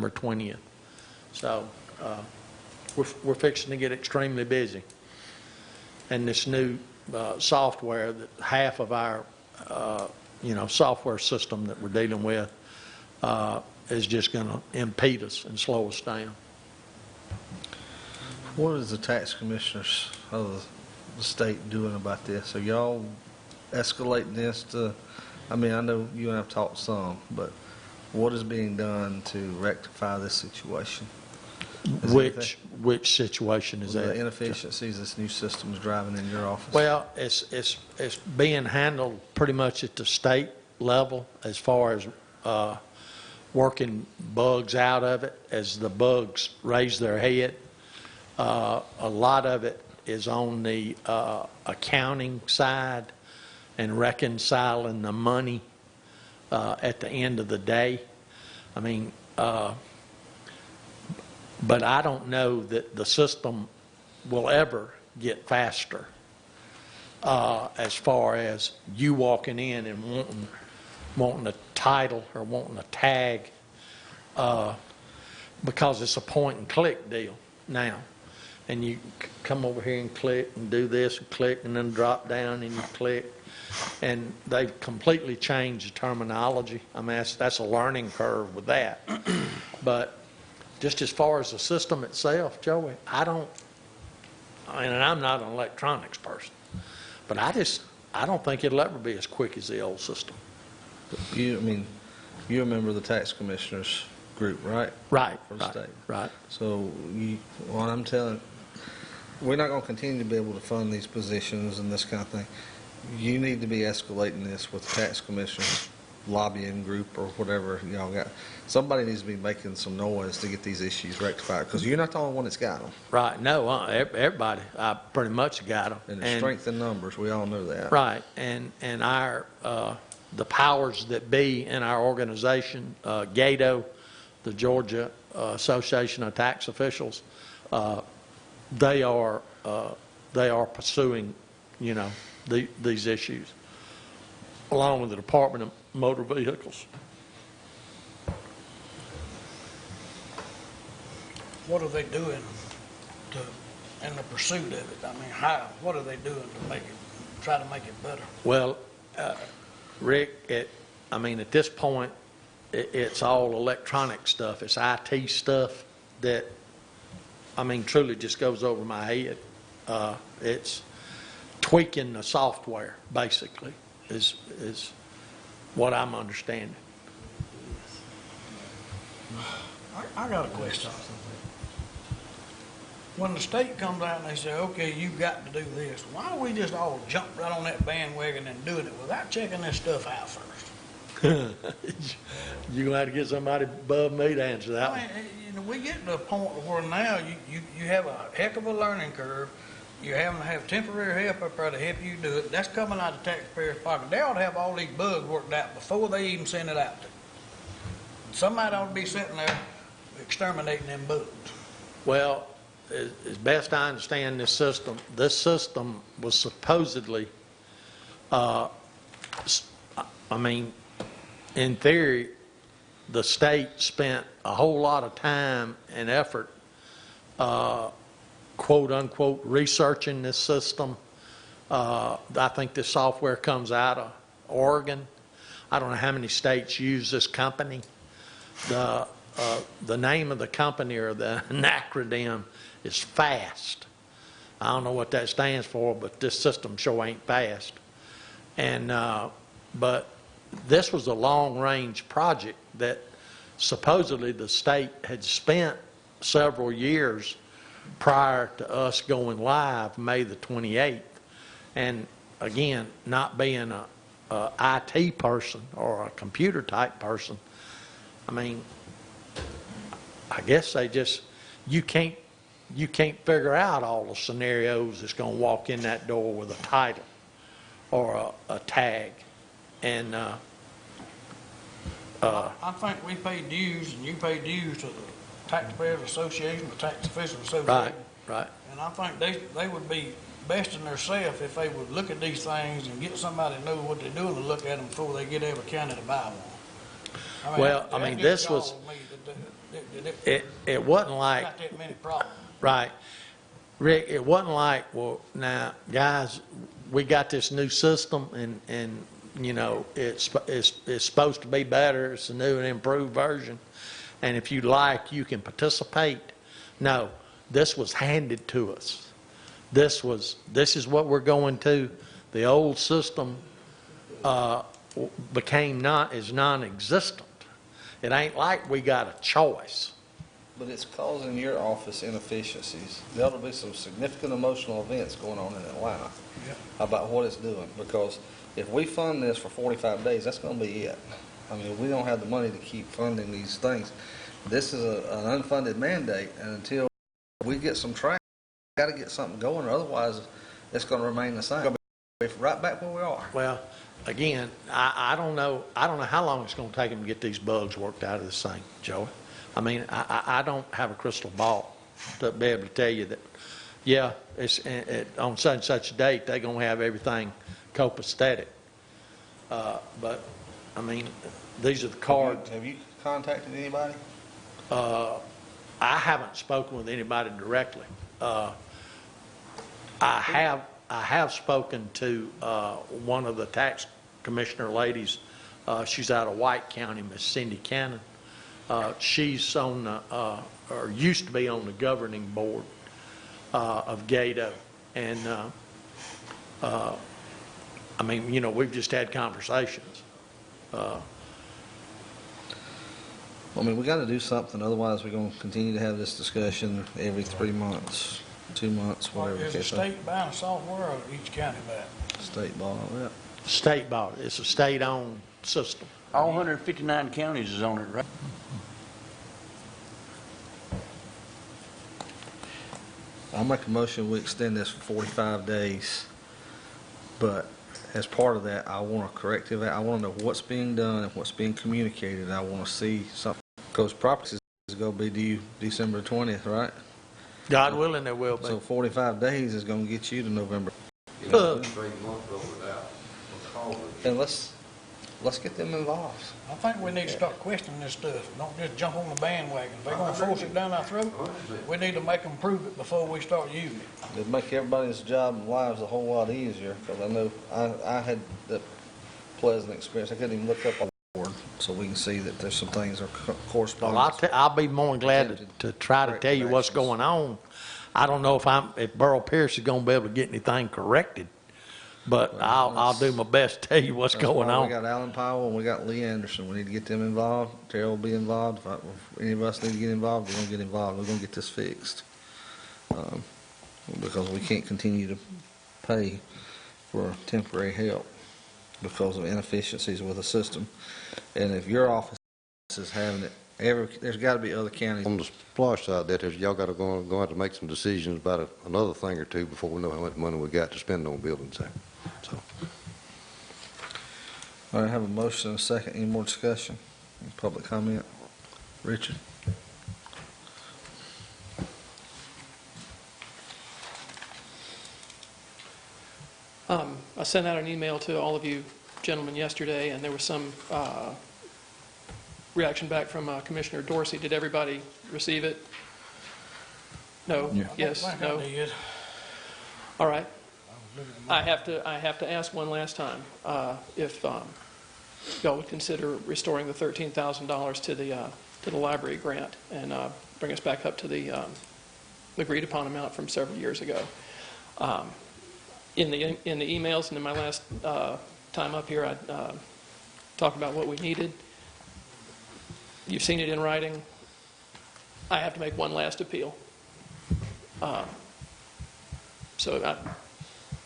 20th. So we're fixing to get extremely busy. And this new software that half of our software system that we're dealing with is just going to impede us and slow us down. What is the tax commissioners of the state doing about this? Are y'all escalating this to, I mean, I know you and I have talked some, but what is being done to rectify this situation? Which situation is that? The inefficiencies this new system is driving in your office? Well, it's being handled pretty much at the state level as far as working bugs out of it as the bugs raise their head. A lot of it is on the accounting side and reconciling the money at the end of the day. I mean, but I don't know that the system will ever get faster as far as you walking in and wanting a title or wanting a tag because it's a point and click deal now. And you come over here and click and do this and click and then drop down and you click. And they've completely changed the terminology. I mean, that's a learning curve with that. But just as far as the system itself, Joey, and I'm not an electronics person, but I don't think it'll ever be as quick as the old system. You remember the tax commissioners group, right? Right. For the state. Right. So what I'm telling, we're not going to continue to be able to fund these positions and this kind of thing. You need to be escalating this with the tax commissioners lobbying group or whatever y'all got. Somebody needs to be making some noise to get these issues rectified because you're not the only one that's got them. Right. No, everybody pretty much got them. And it's strength in numbers. We all know that. Right. And our the powers that be in our organization, GATO, the Georgia Association of Tax Officials, they are pursuing, these issues, along with the Department of Motor Vehicles. What are they doing in the pursuit of it? I mean, what are they doing to try to make it better? Well, Rick, at this point, it's all electronic stuff. It's IT stuff that, truly just goes over my head. It's tweaking the software, basically, is what I'm understanding. I got a question. When the state comes out and they say, okay, you've got to do this, why don't we just all jump right on that bandwagon and doing it without checking this stuff out first? You're going to have to get somebody above me to answer that one. We get to a point where now you have a heck of a learning curve. You're having to have temporary help up there to help you do it. That's coming out of the taxpayer's pocket. They ought to have all these bugs worked out before they even send it out to you. Somebody ought to be sitting there exterminating them bugs. Well, as best I understand this system was supposedly, in theory, the state spent a whole lot of time and effort, quote unquote, researching this system. I think this software comes out of Oregon. I don't know how many states use this company. The name of the company, or the acronym, is FAST. I don't know what that stands for, but this system sure ain't fast. And but this was a long-range project that supposedly the state had spent several years prior to us going live May the 28th. And again, not being a IT person or a computer type person, I guess they just, you can't figure out all the scenarios that's going to walk in that door with a title or a tag. And I think we pay dues, and you pay dues to the Taxpayers Association, the Tax Officials Association. Right. And I think they would be best in themselves if they would look at these things and get somebody to know what they're doing to look at them before they get every county to buy one. Well, this was It wasn't like, Not that many problems. right, Rick, it wasn't like, well, now, guys, we got this new system and, you know, it's supposed to be better, it's a new and improved version, and if you like, you can participate. No, this was handed to us. This is what we're going to. The old system is non-existent. It ain't like we got a choice. But it's causing your office inefficiencies. There'll be some significant emotional events going on in Atlanta about what it's doing. Because if we fund this for 45 days, that's going to be it. I mean, we don't have the money to keep funding these things. This is an unfunded mandate, and until we get some traction, we got to get something going, or otherwise it's going to remain the same. We're right back where we are. Well, again, I don't know how long it's going to take them to get these bugs worked out of this thing, Joey. I mean, I don't have a crystal ball to be able to tell you that, yeah, it's on such and such a date, they're going to have everything copacetic. But, I mean, these are the cards. Have you contacted anybody? I haven't spoken with anybody directly. I have spoken to one of the tax commissioner ladies. She's out of White County, Miss Cindy Cannon. She's on the, or used to be on the governing board of Gato. And, I mean, you know, we've just had conversations. I mean, we got to do something, otherwise we're going to continue to have this discussion every 3 months, 2 months, whatever. Is the state buying software or each county buying? State bought all that. State bought it. It's a state-owned system. All 159 counties is on it, right? I'll make a motion, we extend this for 45 days, but as part of that, I want a corrective, I want to know what's being done and what's being communicated. I want to see something, because properties is going to be due December 20th, right? God willing, there will be. So 45 days is going to get you to November. And let's get them involved. I think we need to start questioning this stuff. Don't just jump on the bandwagon. If they're gonna force it down our throat, we need to make them prove it before we start using it. It'd make everybody's job and lives a whole lot easier, because I know I had that pleasant experience. I couldn't even look up on the board, so we can see that there's some things are corresponding. Well, I'll be more than glad to try to tell you what's going on. I don't know if Burl Pierce is going to be able to get anything corrected, but I'll do my best to tell you what's going on. We got Alan Powell and we got Lee Anderson. We need to get them involved. Terrell will be involved. If any of us need to get involved, we're going to get involved. We're going to get this fixed, because we can't continue to pay for temporary help because of inefficiencies with the system. And if your office is having it, there's got to be other counties. On the splash side, that is, y'all got to go have to make some decisions about another thing or two before we know how much money we got to spend on buildings there. So, All right, I have a motion and a second. Any more discussion? Any public comment? Richard? I sent out an email to all of you gentlemen yesterday, and there was some reaction back from Commissioner Dorsey. Did everybody receive it? No? Yes? I No? don't think I did. All right. I have to ask one last time if y'all would consider restoring the $13,000 to the library grant and bring us back up to the agreed upon amount from several years ago. In the emails and in my last time up here, I talked about what we needed. You've seen it in writing. I have to make one last appeal.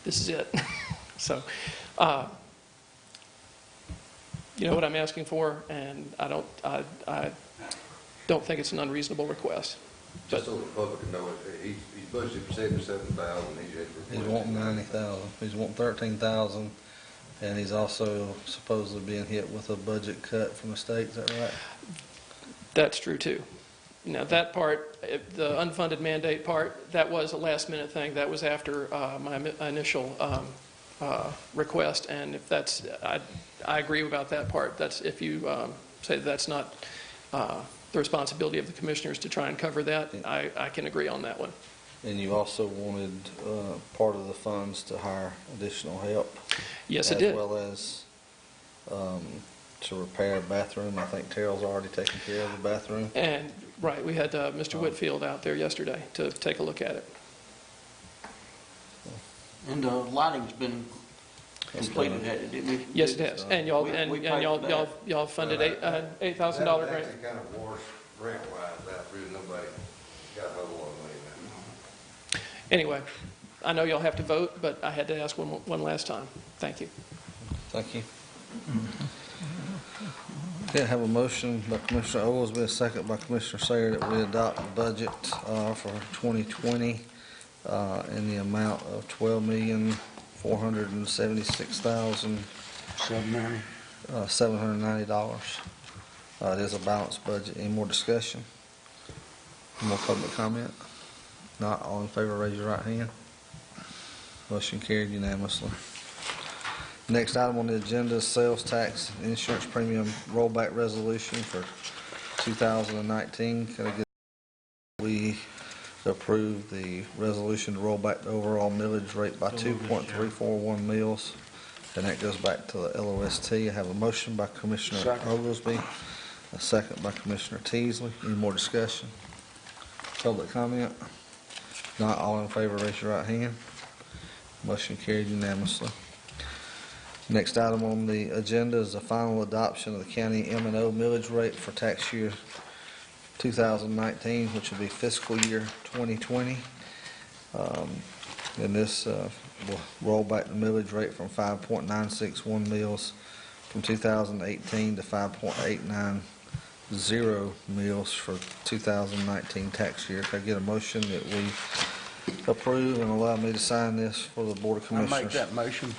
This is it. So, you know what I'm asking for, and I don't think it's an unreasonable request. just so the public can know, he's budgeted for 77,000. He's wanting 90,000. He's wanting 13,000, and he's also supposedly being hit with a budget cut from the state. Is that right? That's true too. Now that part, the unfunded mandate part, that was a last minute thing. That was after my initial request, and if that's, I agree about that part. That's if you say that's not the responsibility of the commissioners to try and cover that. I can agree on that one. And you also wanted part of the funds to hire additional help. Yes, it did. As well as to repair a bathroom. I think Terrell's already taken care of the bathroom. And, right, we had Mr. Whitfield out there yesterday to take a look at it. And the lighting's been completed, didn't we? Yes, it has. And y'all, We and paid y'all, for y'all, that. y'all funded $8,000 grant. That kind of washed grant-wise out through, nobody got a whole lot of money now. Anyway, I know y'all have to vote, but I had to ask one last time. Thank you. Thank you. Okay, I have a motion by Commissioner Oglesby, a second by Commissioner Sayer, that we adopt the budget for 2020 in the amount of $12,476,790. It is a balanced budget. Any more discussion? Any more public comment? Not all in favor, raise your right hand. Motion carried unanimously. Next item on the agenda is sales tax and insurance premium rollback resolution for 2019. Can I get, we approve the resolution to roll back the overall millage rate by 2.341 mils, and that goes back to the LOST. I have a motion by Commissioner Oglesby, a second by Commissioner Teasley. Any more discussion? Public comment? Not all in favor, raise your right hand. Motion carried unanimously. Next item on the agenda is the final adoption of the county M&O millage rate for tax year 2019, which will be fiscal year 2020. And this will roll back the millage rate from 5.961 mils from 2018 to 5.890 mils for 2019 tax year. Can I get a motion that we approve and allow me to sign this for the Board of I Commissioners? make that motion.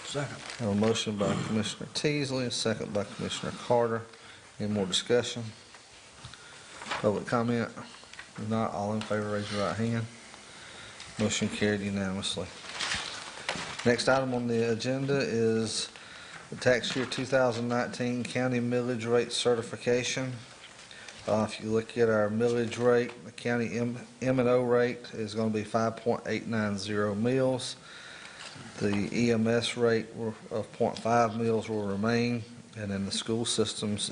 Second. I have a motion by Commissioner Teasley, a second by Commissioner Carter. Any more discussion? Public comment? If not, all in favor, raise your right hand. Motion carried unanimously. Next item on the agenda is the tax year 2019 county millage rate certification. If you look at our millage rate, the county M&O rate is going to be 5.890 mils. The EMS rate of 0.5 mils will remain, and then the school system's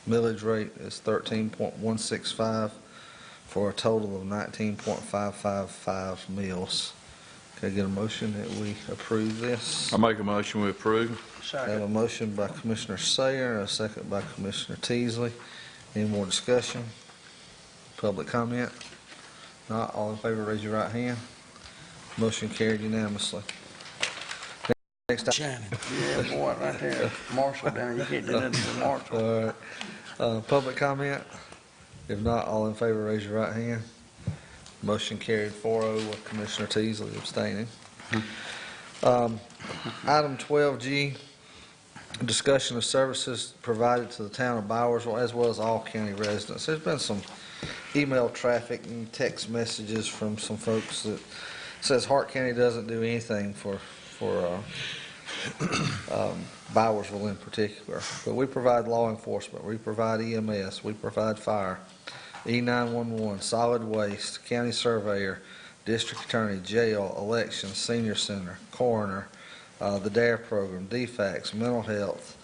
millage rate is 13.165 for a total of 19.555 mils. Can I get a motion that we approve this? I make a motion we approve. I have a motion by Commissioner Sayer, a second by Commissioner Teasley. Any more discussion? Public comment? Not all in favor, raise your right hand. Motion carried unanimously. Next item. Shannon. Yeah, boy, right there. Marshall down there. You can't do nothing to Marshall. All right. Public comment? If not, all in favor, raise your right hand. Motion carried 4-0 with Commissioner Teasley abstaining. Item 12G, discussion of services provided to the town of Bowersville as well as all county residents. There's been some email traffic and text messages from some folks that says Hart County doesn't do anything for Bowersville in particular. But we provide law enforcement, we provide EMS, we provide fire, E911, solid waste, county surveyor, district attorney, jail, elections, senior center, coroner, the DARE program, DFACS, mental health,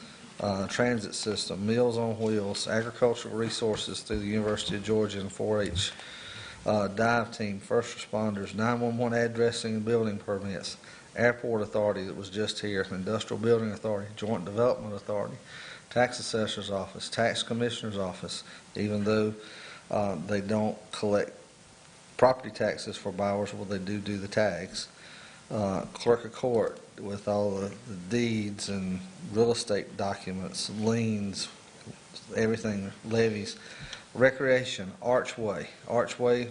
transit system, Meals on Wheels, agricultural resources through the University of Georgia and 4-H, dive team, first responders, 911 addressing and building permits, airport authority that was just here, industrial building authority, joint development authority, tax assessor's office, tax commissioner's office, even though they don't collect property taxes for Bowersville, they do the tags. Clerk of court with all the deeds and real estate documents, liens, everything, levies. Recreation, Archway. Archway,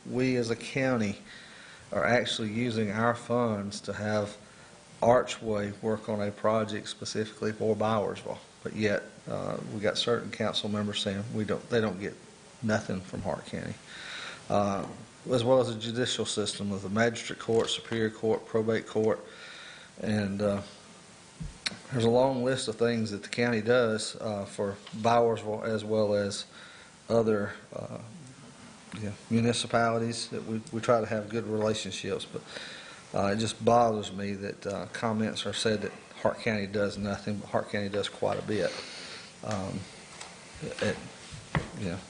we as a county are actually using our funds to have Archway work on a project specifically for Bowersville. But yet, we got certain council members saying they don't get nothing from Hart County. As well as the judicial system of the magistrate court, superior court, probate court, and there's a long list of things that the county does for Bowersville as well as other municipalities that we try to have good relationships, but it just bothers me that comments are said that Hart County does nothing, but Hart County does quite a bit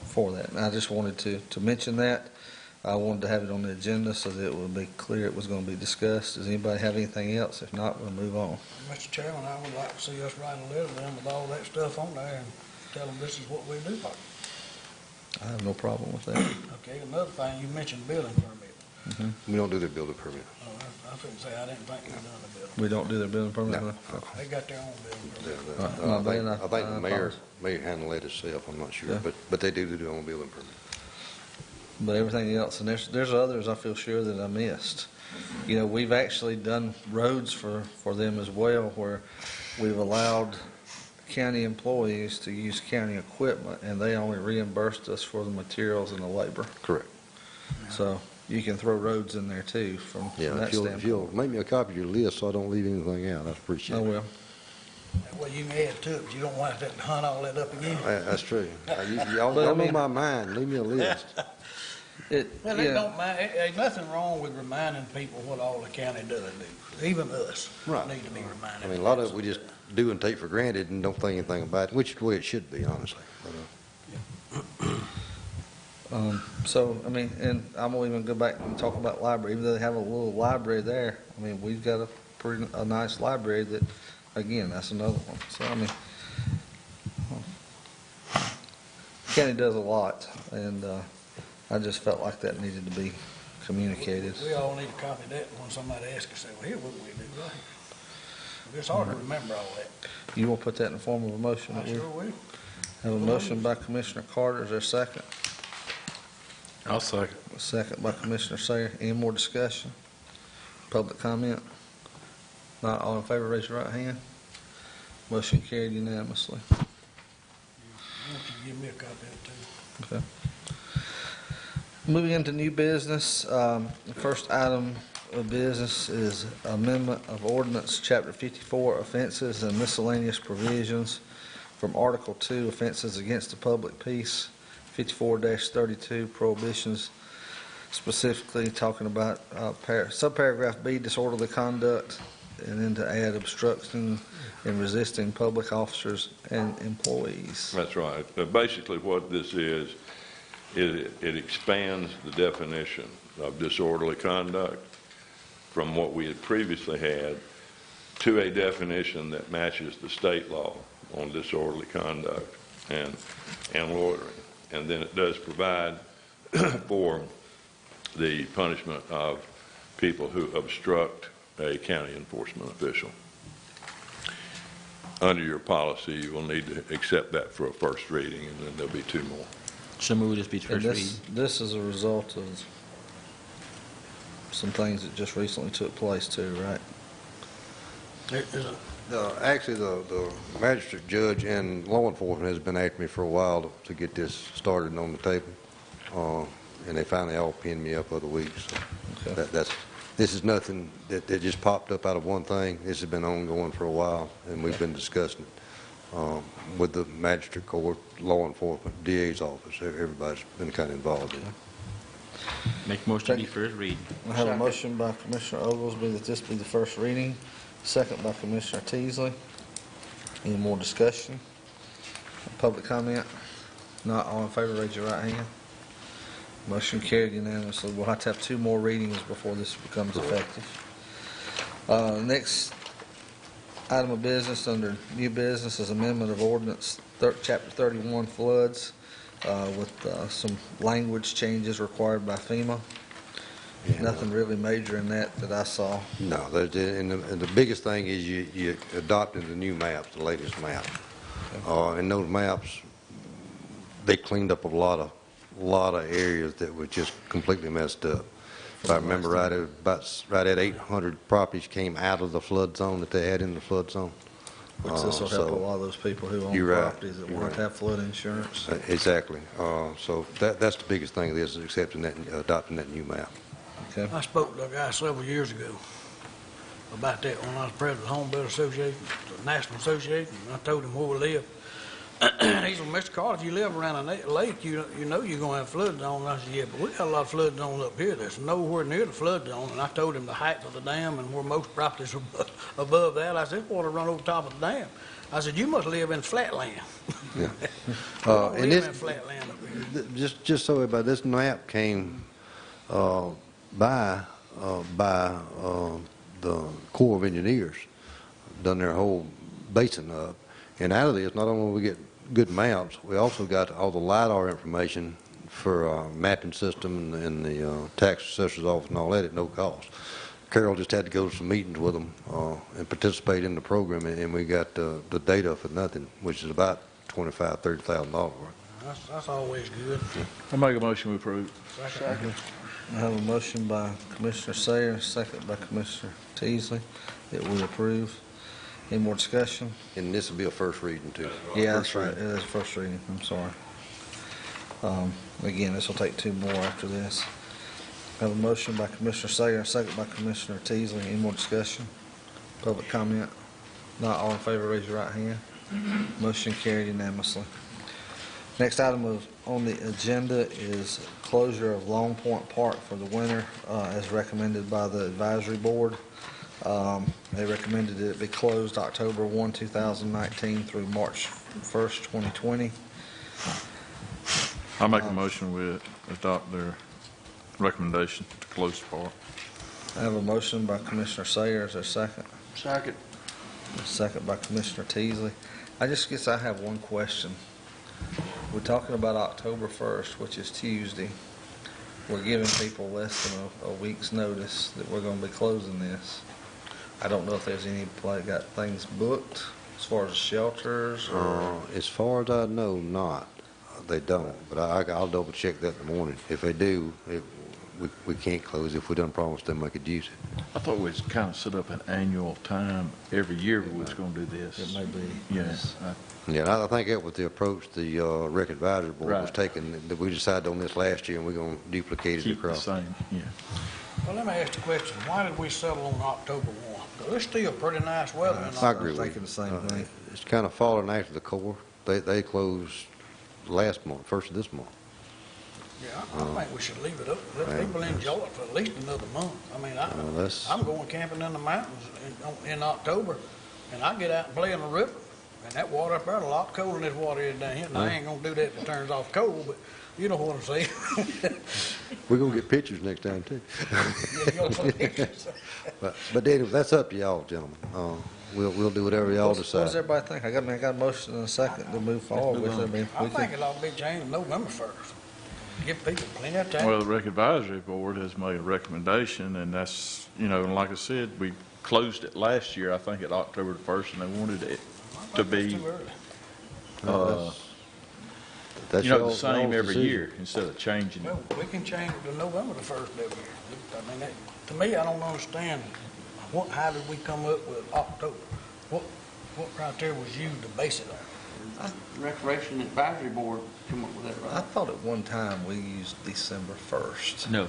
for that. And I just wanted to mention that. I wanted to have it on the agenda so that it would be clear it was going to be discussed. Does anybody have anything else? If not, we'll move on. Mr. Chairman, I would like to see us write a letter to them with all that stuff on there and tell them this is what we do. I have no problem with that. Okay, another thing, you mentioned building permit. We don't do the building permit. Oh, I couldn't say, I didn't think you done the building. We don't do their building permit? No. They got their own building permit. My I think bad, the mayor apologize. may handle that himself, I'm not sure, Yeah. but they do their own building permit. But everything else, and there's others I feel sure that I missed. You know, we've actually done roads for them as well, where we've allowed county employees to use county equipment, and they only reimbursed us for the materials and the labor. Correct. So you can throw roads in there too from Yeah, that if you'll standpoint. make me a copy of your list so I don't leave anything out, I appreciate I it. will. Well, you can add to it, but you don't want to have to hunt all that up again. That's true. Y'all But I know mean- my mind, leave me a list. Well, it don't mind, ain't nothing wrong with reminding people what all the county does do. Even us Right. need to be reminded. I mean, a lot of it we just do and take for granted and don't think anything about it, which is the way it should be, honestly. But, So, I mean, and I'm gonna even go back and talk about library, even though they have a little library there. I mean, we've got a nice library that, again, that's another one. So, I mean, county does a lot, and I just felt like that needed to be communicated. We all need a copy of that when somebody asks us, say, well, here, what we do, right? It's hard to remember all that. You want to put that in the form of a motion? I that we sure will. Have a motion by Commissioner Carter. Is there a second? I'll second. A second by Commissioner Sayer. Any more discussion? Public comment? Not all in favor, raise your right hand. Motion carried unanimously. I want you to give me a copy of it too. Okay. Moving into new business, the first item of business is amendment of ordinance, Chapter 54, offenses and miscellaneous provisions from Article 2, offenses against the public peace, 54-32, prohibitions, specifically talking about subparagraph B, disorderly conduct, and then to add obstructing and resisting public officers and employees. That's right. Basically, what this is, it expands the definition of disorderly conduct from what we had previously had to a definition that matches the state law on disorderly conduct and loitering. And then it does provide for the punishment of people who obstruct a county enforcement official. Under your policy, you will need to accept that for a first reading, and then there'll be two more. So move this be And first read. this is a result of some things that just recently took place too, right? Actually, the magistrate judge and law enforcement has been after me for a while to get this started on the table. And they finally all pinned me up other weeks. So Okay. this is nothing that just popped up out of one thing. This has been ongoing for a while, and we've been discussing it with the magistrate court, law enforcement, DA's office. Everybody's been kind of involved in it. Make motion to be first read. I have a motion by Commissioner Oglesby that this be the first reading, second by Commissioner Teasley. Any more discussion? Public comment? Not all in favor, raise your right hand. Motion carried unanimously. We'll have to have two more readings before this becomes effective. Next item of business under new business is amendment of ordinance, Chapter 31 floods, with some language changes required by FEMA. Yeah. Nothing really major in that I saw. No, and the biggest thing is you adopted the new maps, the latest map. And those maps, they cleaned up a lot of areas that were just completely messed up. If I remember right, right at 800 properties came out of the flood zone that they had in the flood zone. Which this will help a So- lot of those people who own You're right. properties that You're want to right. have flood insurance. Exactly. So that's the biggest thing of this, is accepting that, adopting that new map. Okay. I spoke to a guy several years ago about that when I was president of the Home Builders Association, the National Association, and I told him where we live. He said, Mr. Carter, if you live around a lake, you know you're gonna have flood zone. And I said, yeah, but we got a lot of flood zones up here that's nowhere near the flood zone. And I told him the height of the dam and where most properties are above that. I said, water run over top of the dam. I said, you must live in flatland. Yeah. We don't And live this, in flatland up here. just so everybody, this map came by the Corps of Engineers, done their whole basin up. And out of this, not only we get good maps, we also got all the LiDAR information for mapping system and the tax assessor's office and all that at no cost. Carol just had to go to some meetings with them and participate in the program, and we got the data for nothing, which is about $25,000-$30,000 worth. That's always good. I make a motion we approve. I have a motion by Commissioner Sayer, second by Commissioner Teasley, that we approve. Any more discussion? And this will be a first reading, too. Yeah, First that's right. reading. It is first reading. I'm sorry. Again, this will take 2 more after this. I have a motion by Commissioner Sayer, second by Commissioner Teasley. Any more discussion? Public comment? Not all in favor, raise your right hand. Motion carried unanimously. Next item on the agenda is closure of Long Point Park for the winter, as recommended by the advisory board. They recommended it be closed October 1, 2019 through March 1st, 2020. I make a motion we adopt their recommendation to close the park. I have a motion by Commissioner Sayer. Is there a second? Second. A second by Commissioner Teasley. I just guess I have one question. We're talking about October 1st, which is Tuesday. We're giving people less than a week's notice that we're going to be closing this. I don't know if there's any got things booked as far as shelters or... As far as I know, not. They don't, but I'll double check that in the morning. If they do, we can't close. If we done promise them we could use it. I thought we was kind of set up an annual time every year we was going to do this. It may be. Yes. Yeah, and I think that was the approach the Rec Advisory Board was Right. taking, that we decided on this last year, and we're going to duplicate it Keep the across. same, yeah. Well, let me ask the question, why did we settle on October 1? Because it's still pretty nice weather in I October. agree with thinking you. the same thing. It's kind of falling after the Corps. They closed last month, first of this month. Yeah, I think we should leave it up, let people enjoy it for at least another month. I mean, that's- I'm going camping in the mountains in October, and I get out and play in the river, and that water up there a lot colder than this water is down here. And I ain't gonna do that if it turns off cold, but you know what I'm saying. We're going to get pictures next time, too. Yeah, you'll put pictures. But anyway, that's up to y'all, gentlemen. We'll do whatever y'all What does decide. everybody think? I got a motion and a second to move forward with it. I mean, I we think can, it ought to be changed November 1st. Give people plenty of time. Well, the Rec Advisory Board has made a recommendation, and that's, and like I said, we closed it last year, I think at October the 1st, and they wanted it I to think be, it's too early. That's the y'all's same every decision. year instead of changing it. Well, we can change it to November the 1st every year. I mean, to me, I don't understand, how did we come up with October? What criteria was used to base it on? Recreation Advisory Board come up with that, I right? thought at one time we used December 1st. No.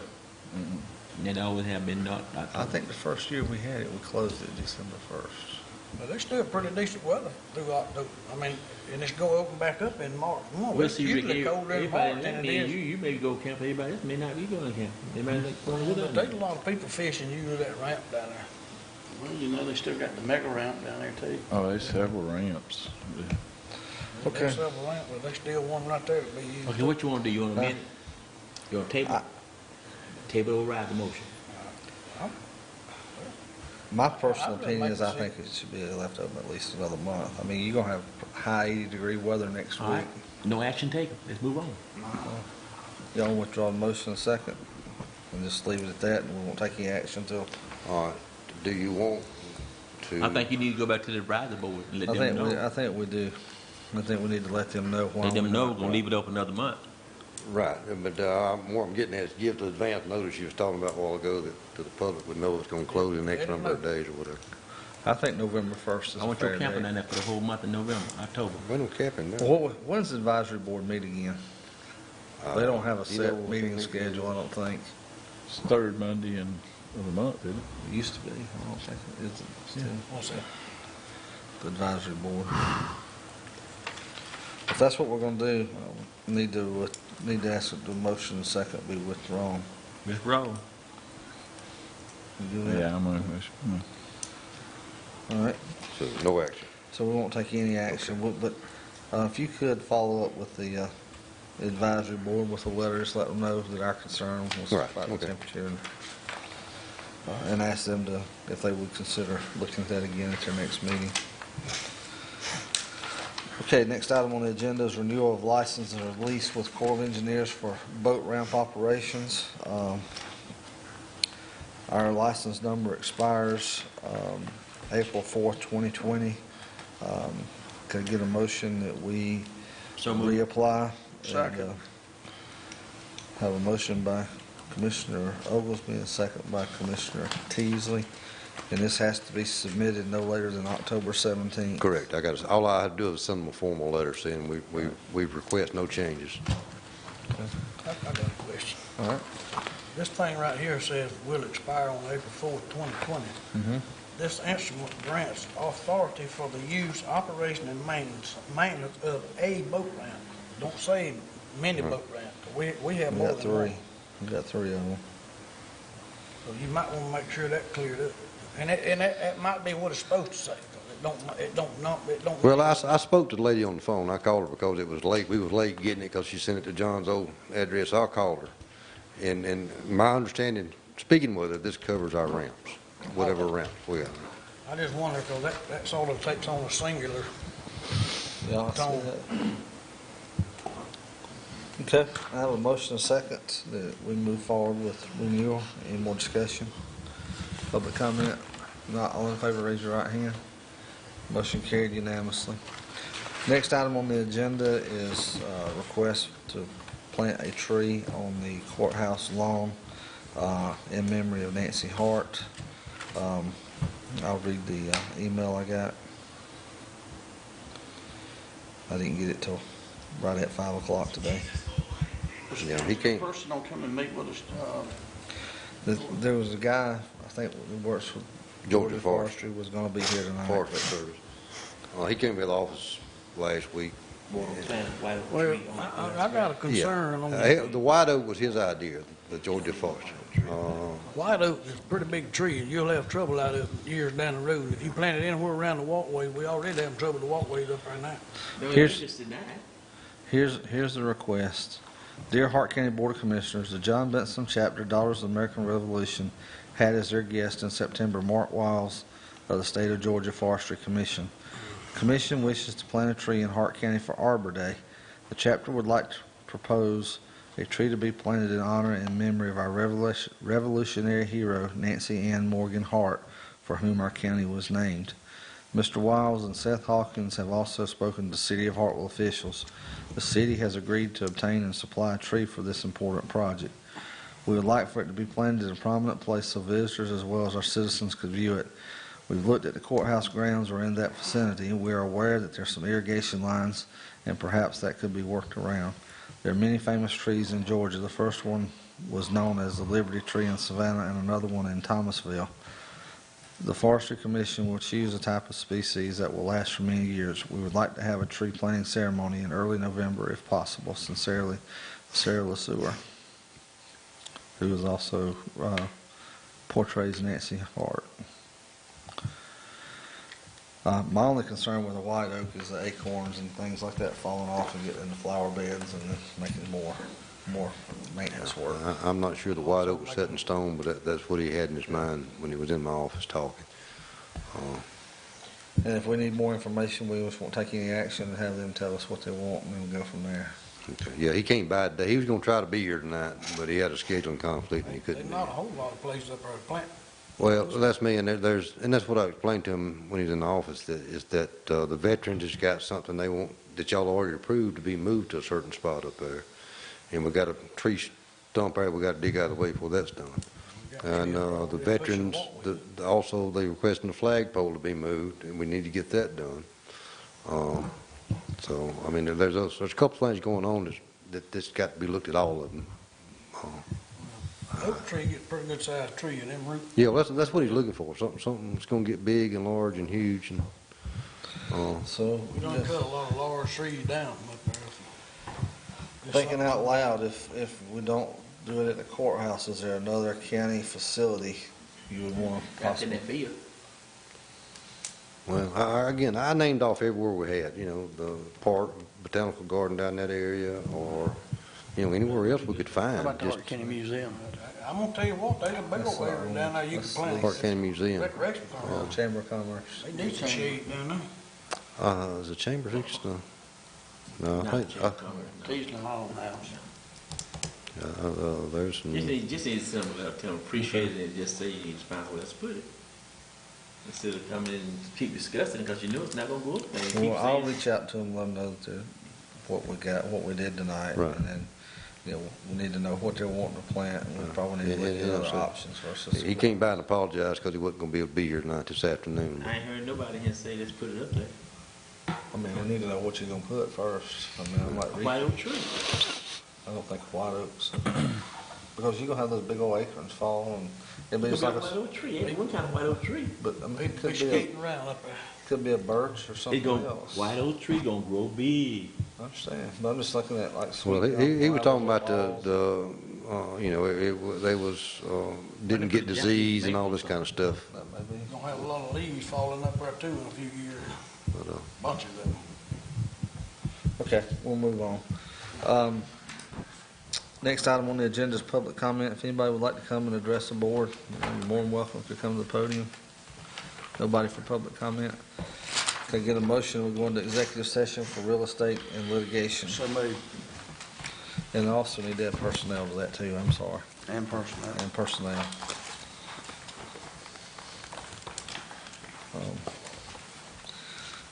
It always have been not. I think the first year we had it, we closed it December 1st. But there's still pretty decent weather through October. I mean, and it's gonna open back up in March. We'll It's see, Rick, usually colder in everybody, March that than it means is. you may go camp, everybody else may not be going to camp. They might like going with There's us. a lot of people fishing using that ramp down there. Well, they still got the mega ramp down there too. Oh, there's several ramps. Okay. There's several ramps, but there's still one right there to be used. Okay, what you want to do? You want to amend? You want to table? Table or override the motion? My personal I'd opinion like is to I see think it should be left open at least another month. I mean, you're gonna have high 80-degree weather next All week. right, no action taken. Let's move on. Y'all wanna withdraw the motion in a second and just leave it at that, and we won't take any action until, All right. Do you want to? I think you need to go back to the advisory board and let them know. I think we do. I think we need to let them know why. Let them we're know not- we're going to leave it open another month. Right, but what I'm getting at is give the advance notice you was talking about a while ago that to the public would know it's going to close in the next number of days or whatever. I think November 1st is I a want fair your camping date. down there for the whole month of November, October. We're no capping now. Well, when's the advisory board meet again? They don't have a You know, set meeting schedule, I don't think. It's the third Monday of the month, isn't it? It used to be. I don't think it is still. What's that? The advisory board. If that's what we're gonna do, we need to ask that the motion and second be withdrawn. Withdraw. You do that? Yeah, I'm gonna, All right, So no action. so we won't take any action, but if you could follow up with the advisory board with a letter, just let them know that our concern was Right, about the okay. temperature, and ask them to, if they would consider looking at that again at their next meeting. Okay, next item on the agenda is renewal of license and lease with Corps of Engineers for boat ramp operations. Our license number expires April 4th, 2020. Could I get a motion that we So moved. reapply? Second. And, have a motion by Commissioner Oglesby and a second by Commissioner Teasley. And this has to be submitted no later than October 17th. Correct. All I had to do is send them a formal letter saying we request no changes. I got a question. All right. This thing right here says will expire on April 4th, 2020. Mhm. This instrument grants authority for the use, operation, and maintenance of a boat ramp. Don't say many boat ramps. We have We more got than one. three. We got three of them. So you might want to make sure that cleared up. And that might be what it's supposed to say. 'Cause it don't. Well, I spoke to the lady on the phone. I called her because it was late. We was late getting it because she sent it to John's old address. I called her. And my understanding, speaking with her, this covers our ramps, whatever ramps we have. I just wonder, because that sort of takes on a singular Yeah, I see tone. that. Okay, I have a motion and a second that we move forward with renewal. Any more discussion? Public comment? Not all in favor, raise your right hand. Motion carried unanimously. Next item on the agenda is request to plant a tree on the courthouse lawn in memory of Nancy Hart. I'll read the email I got. I didn't get it till right at 5 o'clock today. Yeah, he can't. Person don't come and meet with us, There was a guy, I think, who works with Georgia Forestry, was gonna be here tonight. Forestry Service. He came to the office last week. Plant a white oak Well, tree on the I got a concern on The white oak was his idea, the Georgia Forestry. White oak is a pretty big tree, and you'll have trouble out of it years down the road. If you plant it anywhere around the walkway, we already having trouble with the walkways up right now. No, Here's- it's just denied. Here's the request. Dear Hart County Board of Commissioners, the John Benson Chapter Daughters of the American Revolution had as their guest in September Mark Wiles of the State of Georgia Forestry Commission. Commission wishes to plant a tree in Hart County for Arbor Day. The chapter would like to propose a tree to be planted in honor and memory of our revolutionary hero, Nancy Ann Morgan Hart, for whom our county was named. Mr. Wiles and Seth Hawkins have also spoken to City of Hartwell officials. The city has agreed to obtain and supply a tree for this important project. We would like for it to be planted in a prominent place so visitors as well as our citizens could view it. We've looked at the courthouse grounds or in that vicinity, and we are aware that there's some irrigation lines, and perhaps that could be worked around. There are many famous trees in Georgia. The first one was known as the Liberty Tree in Savannah and another one in Thomasville. The Forestry Commission will choose a type of species that will last for many years. We would like to have a tree planting ceremony in early November if possible. Sincerely, Sarah LeSueur, who is also portrays Nancy Hart. My only concern with a white oak is the acorns and things like that falling off and getting in the flower beds and then making more maintenance work. I'm not sure the white oak was set in stone, but that's what he had in his mind when he was in my office talking. And if we need more information, we just won't take any action and have them tell us what they want and then we'll go from there. Okay. Yeah, he came by today. He was going to try to be here tonight, but he had a scheduling conflict and he There's couldn't. not a whole lot of places up there to plant. Well, that's me, and that's what I explained to him when he was in the office, that the veterans has got something they want, that y'all already approved to be moved to a certain spot up there. And we got a tree stump there we got to dig out of the way before that's done. And the veterans, also they requesting the flagpole to be moved, and we need to get that done. So, I mean, there's a couple things going on that's got to be looked at, all of them. Oak tree gets a pretty good sized tree in them roots. Yeah, well, that's what he's looking for, something that's going to get big and large and huge. And So We done cut a lot of large trees down up there. Thinking out loud, if we don't do it at the courthouse, is there another county facility you would want to Got in possibly? that field. Well, again, I named off everywhere we had, the park, botanical garden down that area, or, anywhere else we could How find. about the Just Hart County Museum? I'm gonna tell you what, there's a big That's old not area one. down there you can That's plant. Hart County Museum. Recreation farm. Chamber of Commerce. They need some shade down there. Is the chamber fixed? No, I Not think, the chamber of commerce, no. Teasdale Hall House. there's some, Just need some, tell them appreciate it and just say you need to find where else to put it. Instead of coming in and keep discussing it, because you know it's not gonna go up there. And keep Well, I'll saying- reach out to them, let them know what we got, what we did tonight. Right. And then, we need to know what they're wanting to plant, and we probably need to look at other options versus. he came by and apologized because he wasn't going to be able to be here tonight this afternoon. I ain't heard nobody here say, let's put it up there. I mean, we need to know what you're gonna put first. I mean, I'm A like, white oak tree. I don't think white oaks. Because you're gonna have those big old acorns fall, and it'll be Could just be a like white a, oak tree, ain't one kind of white oak tree. but I mean, They it be could be skating around up there. a birch or It something gonna, else. white oak tree gonna grow big. I understand, but I'm just looking at like. Well, sweet he gum, was talking wild about balls. they was, didn't get disease and all this kind of stuff. That may be. Gonna have a lot of leaves falling up there too in a few years. But, Bunch of them. Okay, we'll move on. Next item on the agenda is public comment. If anybody would like to come and address the board, you're more than welcome to come to the podium. Nobody for public comment. Can I get a motion? We'll go into executive session for real estate and litigation. So moved. And I also need to add personnel to that too, I'm sorry, And personnel. and personnel.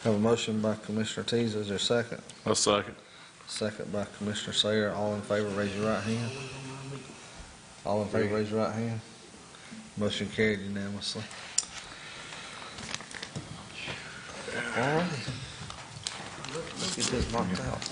Have a motion by Commissioner Tease. Is there a second? A second. Second by Commissioner Sayer. All in favor, raise your right hand. All in favor, raise your right hand. Motion carried unanimously. All right. Let's get this knocked out.